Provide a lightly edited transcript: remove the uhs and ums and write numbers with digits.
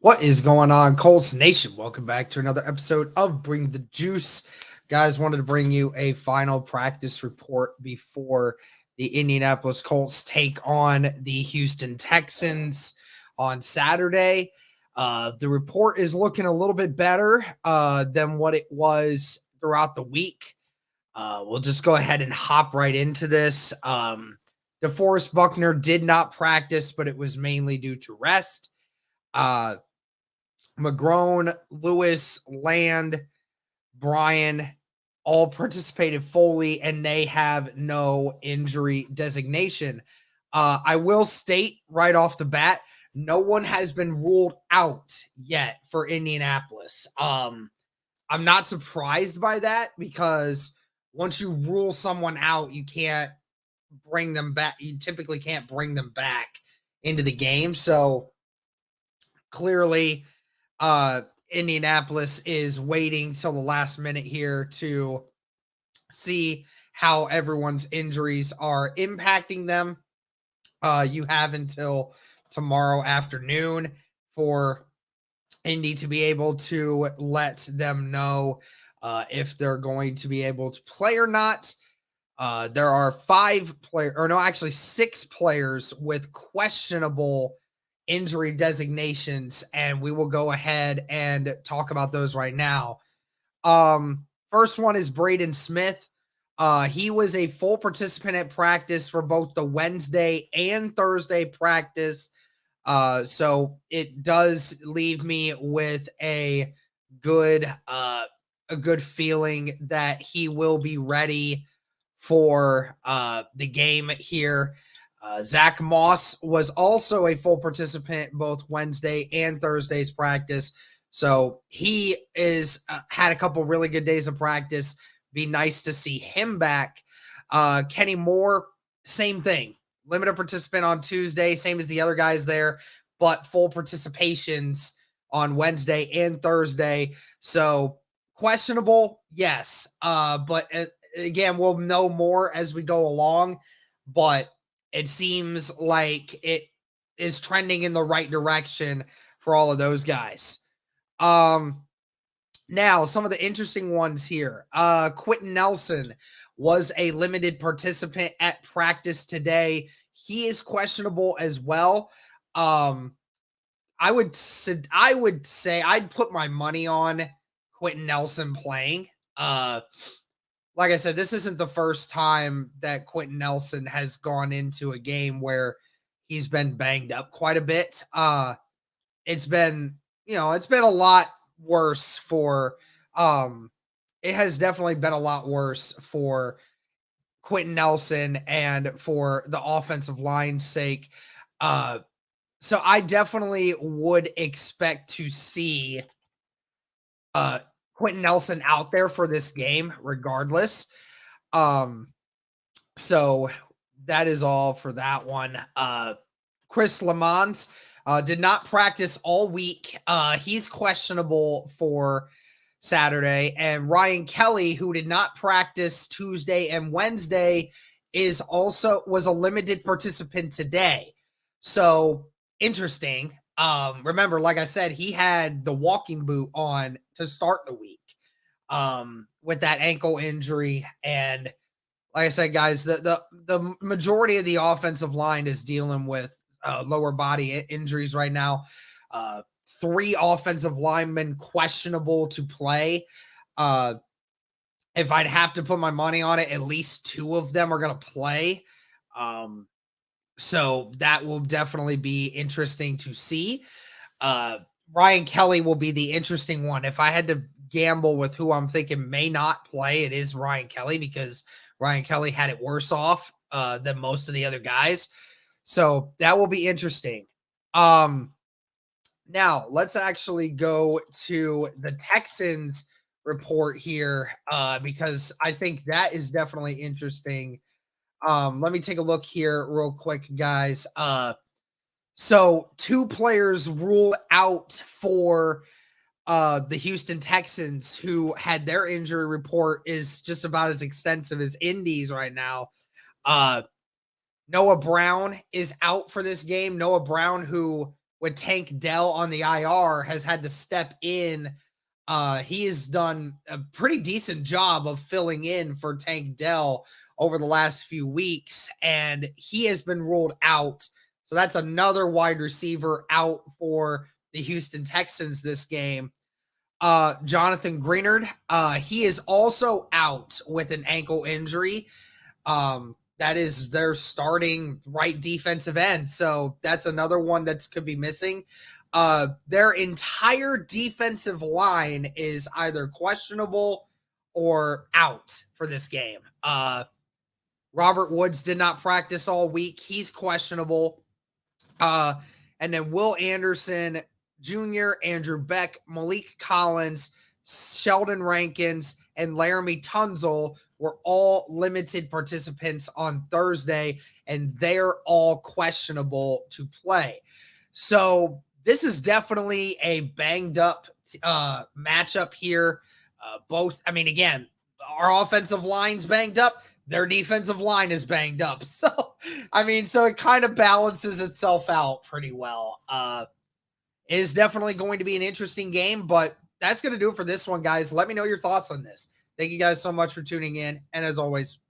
What is going on, Colts Nation? Welcome back to another episode of Bring the Juice. Guys, wanted to bring you a final practice report before the Indianapolis Colts take on the Houston Texans on Saturday. The report is looking a little bit better than what it was throughout the week. We'll just go ahead and hop right into this. DeForest Buckner did not practice, but it was mainly due to rest. McGrone, Lewis, Land, Bryan all participated fully, and they have no injury designation. I will state right off the bat, no one has been ruled out yet for Indianapolis. I'm not surprised by that because once you rule someone out, you can't bring them back. You typically can't bring them back into the game. So clearly, Indianapolis is waiting till the last minute here to see how everyone's injuries are impacting them. You have until tomorrow afternoon for Indy to be able to let them know if they're going to be able to play or not. There are six players with questionable injury designations, and we will go ahead and talk about those right now. First one is Braden Smith. He was a full participant at practice for both the Wednesday and Thursday practice. So it does leave me with a good feeling that he will be ready for the game here. Zach Moss was also a full participant both Wednesday and Thursday's practice. So he is had a couple really good days of practice. Be nice to see him back. Kenny Moore, same thing. Limited participant on Tuesday, same as the other guys there, but full participations on Wednesday and Thursday. So questionable, yes. But again, we'll know more as we go along. But it seems like it is trending in the right direction for all of those guys. Now, some of the interesting ones here. Quentin Nelson was a limited participant at practice today. He is questionable as well. I would say I'd put my money on Quentin Nelson playing. Like I said, this isn't the first time that Quentin Nelson has gone into a game where he's been banged up quite a bit. It's been a lot worse for it has definitely been a lot worse for Quentin Nelson and for the offensive line's sake. So I definitely would expect to see Quentin Nelson out there for this game regardless. So that is all for that one. Chris Lamont did not practice all week. He's questionable for Saturday. And Ryan Kelly, who did not practice Tuesday and Wednesday, was a limited participant today. So interesting. Remember, like I said, he had the walking boot on to start the week with that ankle injury. And like I said, guys, the majority of the offensive line is dealing with lower body injuries right now. 3 offensive linemen questionable to play. If I'd have to put my money on it, at least 2 of them are going to play. So that will definitely be interesting to see. Ryan Kelly will be the interesting one. If I had to gamble with who I'm thinking may not play, it is Ryan Kelly because Ryan Kelly had it worse off than most of the other guys. So that will be interesting. Now let's actually go to the Texans report here because I think that is definitely interesting. Let me take a look here real quick, guys. So 2 players ruled out for the Houston Texans who had their injury report is just about as extensive as Indy's right now. Noah Brown is out for this game. Noah Brown, who with Tank Dell on the IR, has had to step in. He has done a pretty decent job of filling in for Tank Dell over the last few weeks, and he has been ruled out. So that's another wide receiver out for the Houston Texans this game. Jonathan Greenard, he is also out with an ankle injury. That is their starting right defensive end. So that's another one that could be missing. Their entire defensive line is either questionable or out for this game. Robert Woods did not practice all week. He's questionable. And then Will Anderson Jr., Andrew Beck, Malik Collins, Sheldon Rankins, and Laramie Tunzel were all limited participants on Thursday, and they're all questionable to play. So this is definitely a banged up matchup here. Again, our offensive line's banged up. Their defensive line is banged up. So it kind of balances itself out pretty well. It is definitely going to be an interesting game, but that's going to do it for this one, guys. Let me know your thoughts on this. Thank you guys so much for tuning in. And as always,